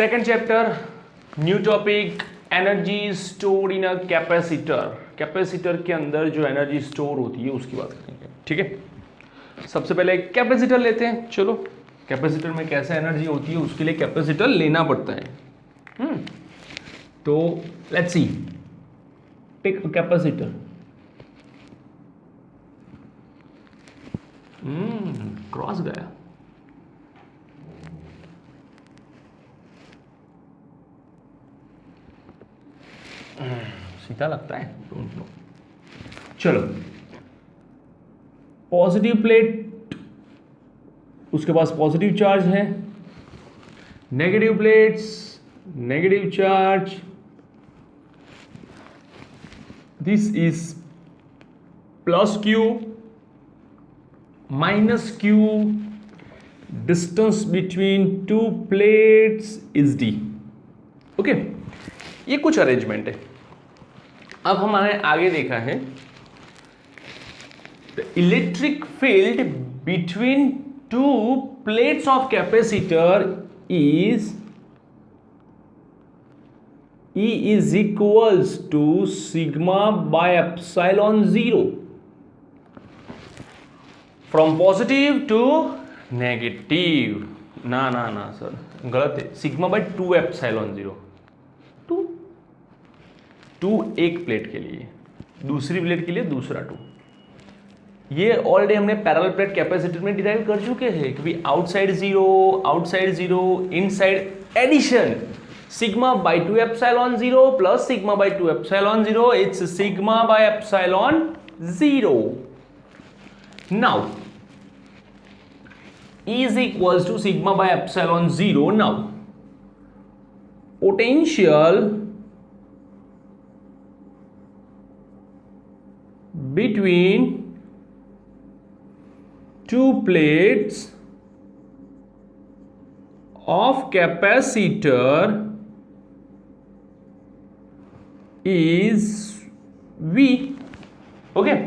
Second chapter, new topic, energy store in a capacitor. Capacitor के अंदर जो energy store होती है उसकी बात करेंगे। ठीक है, सबसे पहले कैपेसिटर लेते हैं। चलो, कैपेसिटर में कैसे एनर्जी होती है उसके लिए कैपेसिटर लेना पड़ता है। तो let's see, take a capacitor. Cross गया। सीधा लगता है, डोंट नो। चलो, पॉजिटिव प्लेट, उसके पास पॉजिटिव चार्ज है। Negative plates, negative charge. This is plus q, minus q. Distance between two plates is d. Okay, ये कुछ अरेंजमेंट है। अब हमारे आगे देखा है the electric field between two plates of capacitor is E is equals to sigma by epsilon 0 from positive to negative। ना ना ना सर, गलत है। Sigma by 2 epsilon 0। टू एक प्लेट के लिए, दूसरी प्लेट के लिए दूसरा 2। ये ऑलरेडी हमने पैरेलल प्लेट कैपेसिटर में डिराइव कर चुके हैं कि outside 0, inside addition. Sigma by 2 epsilon 0 plus sigma by 2 epsilon 0, it's sigma by epsilon 0। Now E is equals to sigma by epsilon 0. Now potential between two plates of capacitor is V. Okay,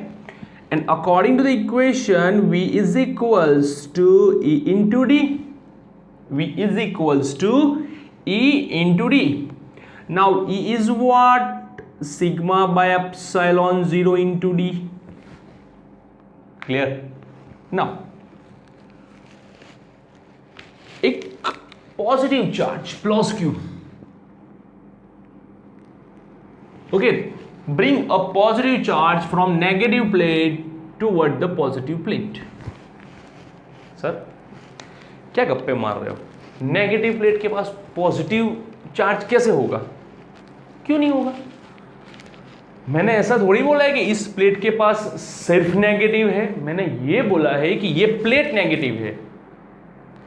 and according to the equation, V is equals to E into D. V is equals to E into D. Now E is what? Sigma by epsilon 0 into D. Clear? Now एक positive charge plus Q, okay, bring a positive charge from negative plate toward the positive plate। Sir क्या गप्पे मार रहे हो? Negative plate के पास positive charge कैसे होगा? क्यों नहीं होगा? मैंने ऐसा थोड़ी बोला है कि इस प्लेट के पास सिर्फ नेगेटिव है। मैंने ये बोला है कि ये प्लेट नेगेटिव है,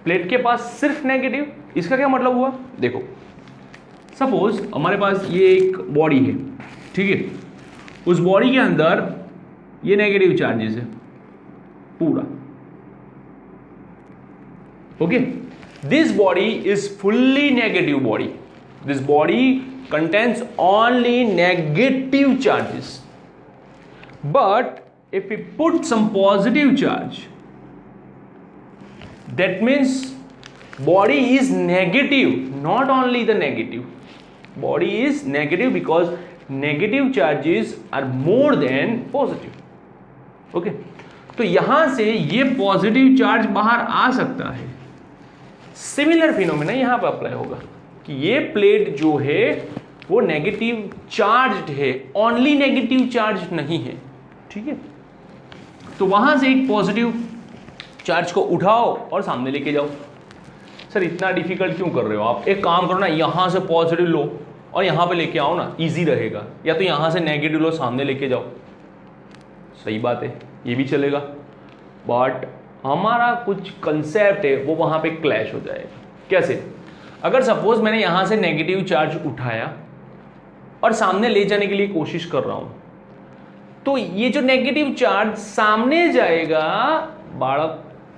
प्लेट के पास सिर्फ नेगेटिव। इसका क्या मतलब हुआ? देखो, सपोज हमारे पास ये एक बॉडी है, ठीक है, उस बॉडी के अंदर ये नेगेटिव चार्जेस है पूरा। Okay, this body is fully negative body. This body contains only negative charges, but if we put some positive charge, that means body is negative, not only the negative, body is negative because negative charges are more than positive। okay, तो यहां से ये positive charge बाहर आ सकता है। Similar phenomena यहां पर apply होगा कि ये प्लेट जो है वो नेगेटिव चार्ज्ड है, ओनली नेगेटिव चार्ज नहीं है। ठीक है, तो वहां से एक पॉजिटिव चार्ज को उठाओ और सामने लेके जाओ। सर इतना डिफिकल्ट क्यों कर रहे हो आप? एक काम करो ना, यहां से पॉजिटिव लो और यहां पे लेके आओ ना, इजी रहेगा। या तो यहां से नेगेटिव लो, सामने लेके जाओ। सही बात है, ये भी चलेगा, बट हमारा कुछ कंसेप्ट है वो वहां पे क्लैश हो जाएगा। कैसे? अगर सपोज मैंने यहां से नेगेटिव चार्ज उठाया और सामने ले जाने के लिए कोशिश कर रहा हूं, तो ये जो नेगेटिव चार्ज सामने जाएगा,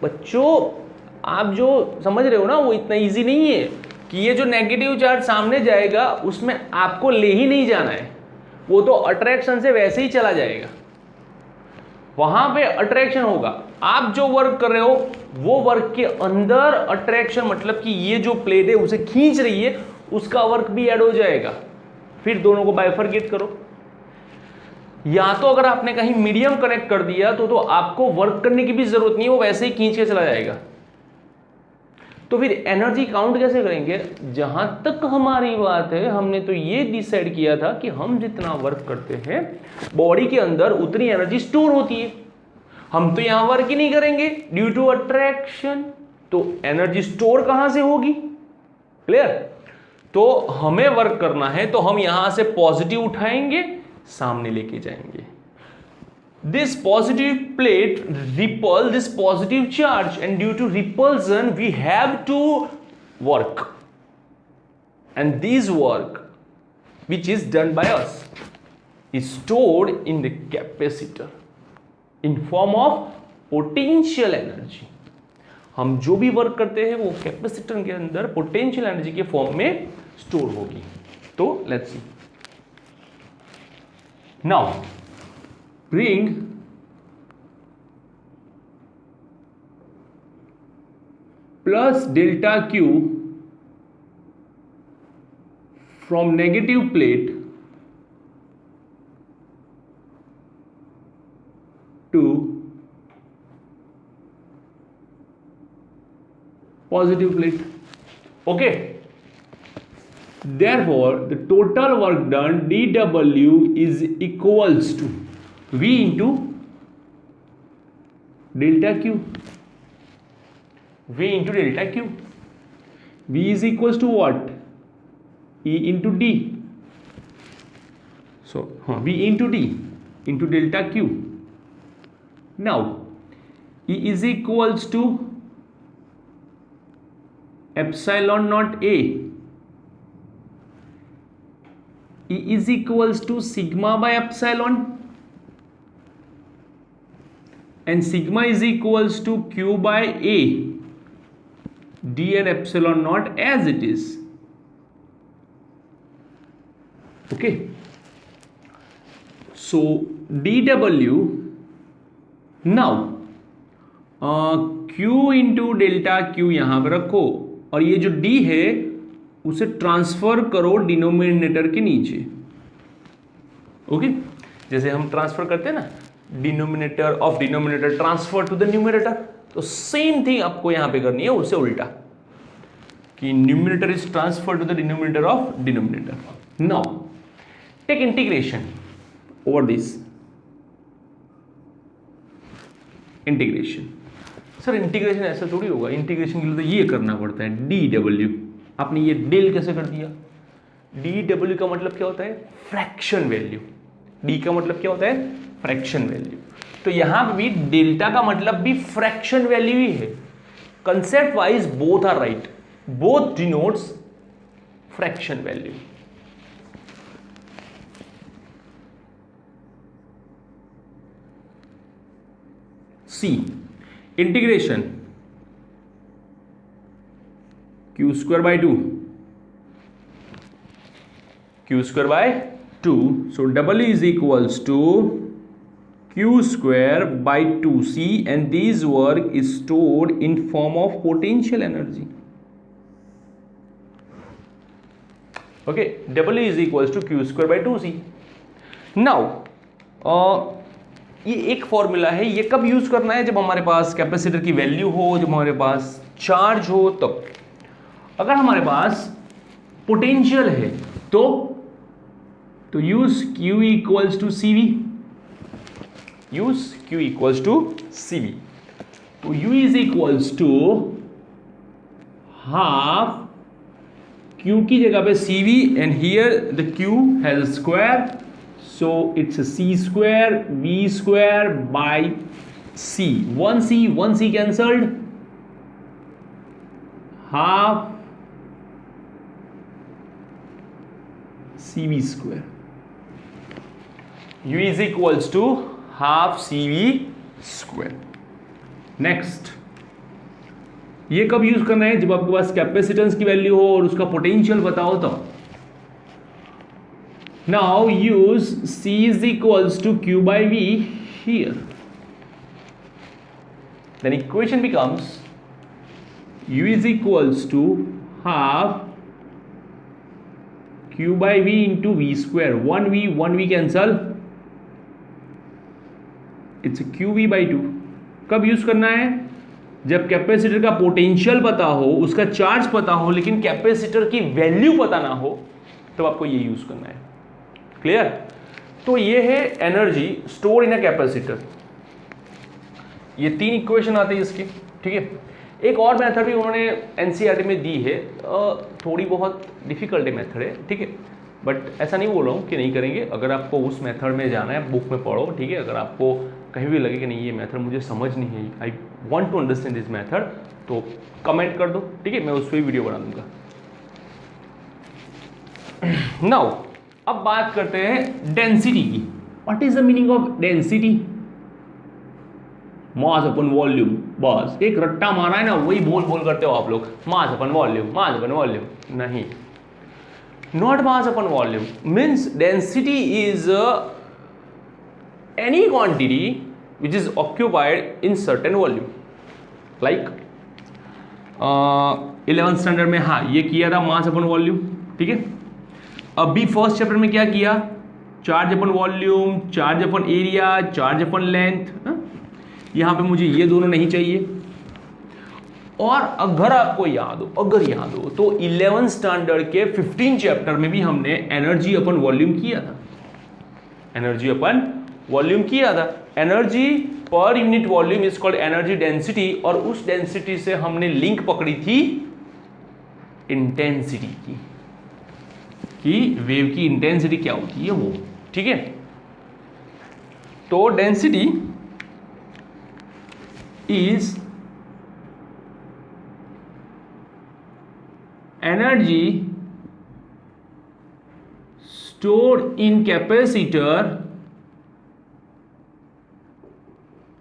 बच्चों आप जो समझ रहे हो ना, वो इतना इजी नहीं है कि ये जो नेगेटिव चार्ज सामने जाएगा उसमें आपको ले ही नहीं जाना है, वो तो अट्रैक्शन से वैसे ही चला जाएगा। वहां पे अट्रैक्शन होगा। आप जो वर्क कर रहे हो वो वर्क के अंदर अट्रैक्शन, मतलब कि ये जो प्लेट है उसे खींच रही है, उसका वर्क भी ऐड हो जाएगा। फिर दोनों को बाइफरकेट करो। या तो अगर आपने कहीं मीडियम कनेक्ट कर दिया तो आपको वर्क करने की भी जरूरत नहीं है, वो वैसे ही खींच के चला जाएगा। तो फिर एनर्जी काउंट कैसे करेंगे? जहां तक हमारी बात है, हमने तो ये डिसाइड किया था कि हम जितना वर्क करते हैं बॉडी के अंदर उतनी एनर्जी स्टोर होती है। हम तो यहां वर्क ही नहीं करेंगे ड्यू टू अट्रैक्शन, तो एनर्जी स्टोर कहां से होगी? क्लियर? तो हमें वर्क करना है तो हम यहां से पॉजिटिव उठाएंगे, सामने लेके जाएंगे। This positive plate repel this positive charge, and due to repulsion we have to work, and this work which is done by us is stored in the capacitor in form of potential energy. हम जो भी work करते हैं वो capacitor के अंदर potential energy के form में स्टोर होगी। तो let's C now, bring plus delta Q from negative plate to positive plate. Okay, therefore the total work done dW is equals to V into delta Q. V into delta Q. V is equals to what? E into D. So V into D into delta Q. Now E is equals to epsilon naught A. E is equals to sigma by epsilon, and sigma is equals to Q by A, D and epsilon naught as it is. Okay, so dW now Q into delta Q यहां पर रखो, और ये जो D है उसे transfer करो denominator के नीचे। ओके, जैसे हम ट्रांसफर करते हैं ना, denominator of denominator transfer to the numerator, तो सेम थिंग आपको यहां पे करनी है, उससे उल्टा, कि numerator is transfer to the denominator of denominator. Now take integration over this. Integration, sir integration ऐसा थोड़ी होगा, इंटीग्रेशन के लिए तो ये करना पड़ता है dW। आपने ये डेल कैसे कर दिया? dW का मतलब क्या होता है? Fraction value. d का मतलब क्या होता है? Fraction value. तो यहां पे भी डेल्टा का मतलब भी फ्रैक्शन वैल्यू ही है। Concept wise both are right, both denotes fraction value. See, integration q square by 2, q square by 2, so W is equals to q square by 2c, and this work is stored in form of potential energy. Okay, W is equals to q square by 2c. Now ये एक formula है, ये कब use करना है? जब हमारे पास capacitor की वैल्यू हो, जब हमारे पास चार्ज हो तब। अगर हमारे पास पोटेंशियल है तो use Q equals to CV, use Q equals to CV। तो U is equals to half Q की जगह पे CV, and here the Q has square, so it's a C square V square by C. One C cancelled, half CV square. U is equals to half CV square. Next, ये कब use करना है? जब आपके पास capacitance की value हो और उसका पोटेंशियल बताओ तो। Now use C is equals to Q by V here. then equation becomes u is equals to half q by v into v square. 1v cancel, it's qv by 2. कब use करना है? जब capacitor का potential पता हो, उसका charge पता हो, लेकिन कैपेसिटर की वैल्यू पता ना हो, तब आपको ये यूज करना है. क्लियर? तो ये है energy store in a capacitor. ये 3 इक्वेशन आते हैं इसके. ठीक है. एक और मेथड भी उन्होंने एनसीईआरटी में दी है, थोड़ी बहुत डिफिकल्ट मेथड है. ठीक है, बट ऐसा नहीं बोल रहा हूँ कि नहीं करेंगे. अगर आपको उस मेथड में जाना है, बुक में पढ़ो. ठीक है, अगर आपको कहीं भी लगे कि नहीं ये मेथड मुझे समझ नहीं है, I want to understand this method, तो कमेंट कर दो. ठीक है, मैं उस पर भी वीडियो बना दूंगा. नाउ अब बात करते हैं डेंसिटी की. What is the meaning of density? Mass upon volume. बस एक रट्टा मारा है ना, वही बोल बोल करते हो आप लोग, मास अपन वॉल्यूम, मास अपन वॉल्यूम. नहीं, not mass upon volume. Means density is any quantity which is occupied in certain volume. like 11th standard में हाँ ये किया था मास अपन वॉल्यूम. ठीक है, अभी फर्स्ट चैप्टर में क्या किया? चार्ज अपन वॉल्यूम, चार्ज अपन एरिया, चार्ज अपन लेंथ. यहां पे मुझे ये दोनों नहीं चाहिए. और अगर आपको याद हो तो 11th स्टैंडर्ड के 15 चैप्टर में भी हमने एनर्जी अपन वॉल्यूम किया था. Energy per unit volume is called energy density. और उस डेंसिटी से हमने लिंक पकड़ी थी इंटेंसिटी की, कि वेव की इंटेंसिटी क्या होती है वो. ठीक है, तो density is energy stored in capacitor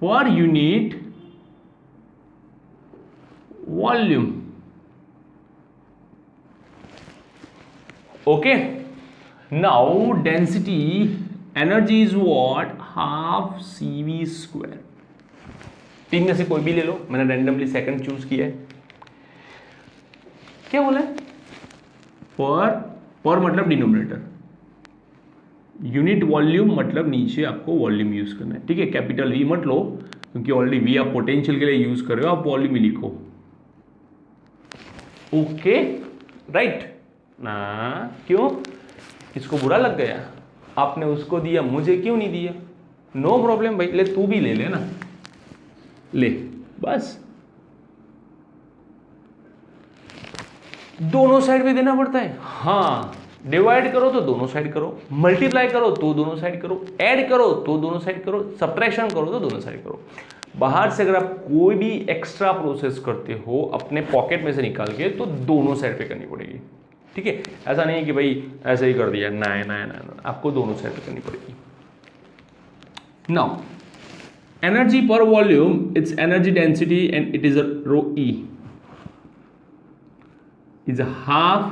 per unit volume. Okay, now density energy is what? Half cv square. 3 में से कोई भी ले लो, मैंने रैंडमली सेकंड चूज किया है. क्या बोला? पर मतलब डिनोमिनेटर, यूनिट वॉल्यूम मतलब नीचे आपको वॉल्यूम यूज करना है. ठीक है, कैपिटल वी मत लो, क्योंकि ऑलरेडी वी आप पोटेंशियल के लिए यूज कर रहे हो, आप वॉल्यूम ही लिखो. ओके, राइट ना? क्यों? इसको बुरा लग गया? आपने उसको दिया, मुझे क्यों नहीं दिया? नो प्रॉब्लम भाई, ले तू भी ले लेना, ले. बस दोनों साइड पे देना पड़ता है. हाँ, डिवाइड करो तो दोनों साइड करो, मल्टीप्लाई करो तो दोनों साइड करो, ऐड करो तो दोनों साइड करो, सब्ट्रैक्शन करो तो दोनों साइड करो. बाहर से अगर आप कोई भी एक्स्ट्रा प्रोसेस करते हो अपने पॉकेट में से निकाल के, तो दोनों साइड पे करनी पड़ेगी. ठीक है, ऐसा नहीं कि भाई ऐसे ही कर दिया, ना, आपको दोनों साइड पे करनी पड़ेगी. नाउ एनर्जी पर volume, it's energy density and it is a rho E, is a half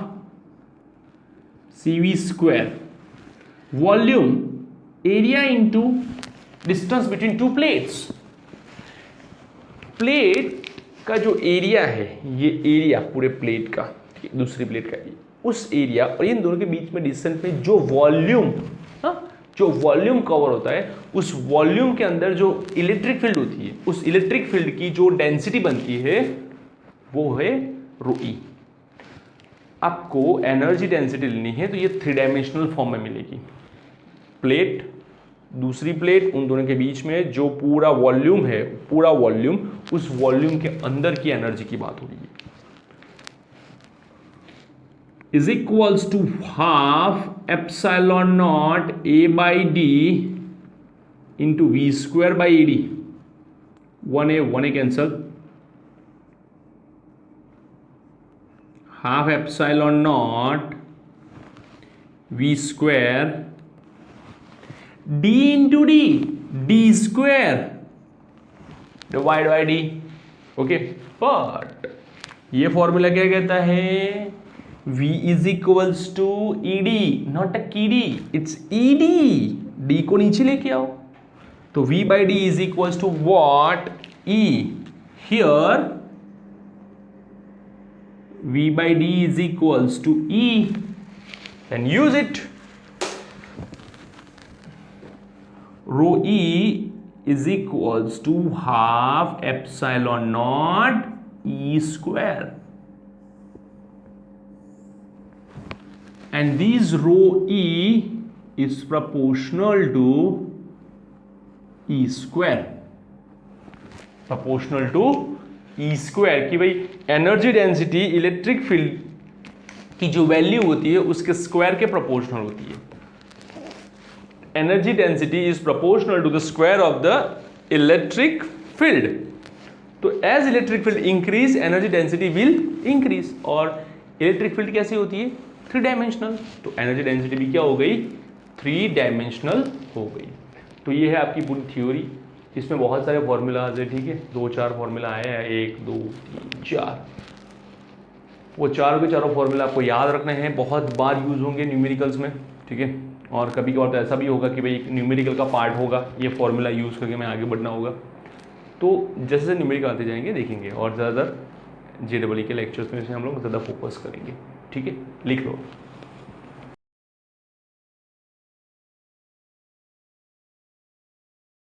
cv square. Volume area into distance between two plates. Plate का जो एरिया है, ये एरिया पूरे प्लेट का, दूसरी प्लेट का, उस एरिया और इन दोनों के बीच में डिस्टेंस में जो वॉल्यूम, जो वॉल्यूम कवर होता है, उस वॉल्यूम के अंदर जो इलेक्ट्रिक फील्ड होती है, उस इलेक्ट्रिक फील्ड की जो डेंसिटी बनती है वो है रो ई. आपको एनर्जी डेंसिटी लेनी है तो ये 3 डायमेंशनल फॉर्म में मिलेगी. प्लेट, दूसरी प्लेट, उन दोनों के बीच में जो पूरा वॉल्यूम है, पूरा वॉल्यूम, उस वॉल्यूम के अंदर की एनर्जी की बात हो रही है. Is equals to half epsilon naught A by D into V square by A D. 1a cancel, half epsilon naught v square d into d square divide by d. Okay, but ये formula क्या कहता है? v is equals to ed, not a kd, it's ed. d को नीचे लेके आओ, तो v by d is equals to what? e. here V by D is equals to E, then use it. Rho E is equals to half epsilon naught E square, and this rho E is proportional to E square, proportional to E square, कि भाई energy density electric field की जो value होती है उसके square के proportional होती है. Energy density is proportional to the square of the electric field. तो as electric field increase energy density will increase. और इलेक्ट्रिक फील्ड कैसी होती है? 3 डायमेंशनल. तो एनर्जी डेंसिटी भी क्या हो गई? 3 डायमेंशनल हो गई. तो ये है आपकी पूरी थ्योरी. इसमें बहुत सारे फॉर्मूलाज है, ठीक है, 2-4 फॉर्मूला आए हैं, 1 2 3 4. वो चारों के चारों फॉर्मूला आपको याद रखने हैं, बहुत बार यूज होंगे न्यूमेरिकल्स में, ठीक है. और कभी कभार तो ऐसा भी होगा कि भाई एक न्यूमेरिकल का पार्ट होगा, ये फॉर्मूला यूज़ करके मैं आगे बढ़ना होगा. तो जैसे जैसे न्यूमेरिकल आते जाएंगे देखेंगे, और ज़्यादातर JEE के लेक्चर्स में से हम लोग ज़्यादा फोकस करेंगे, ठीक है. लिख लो.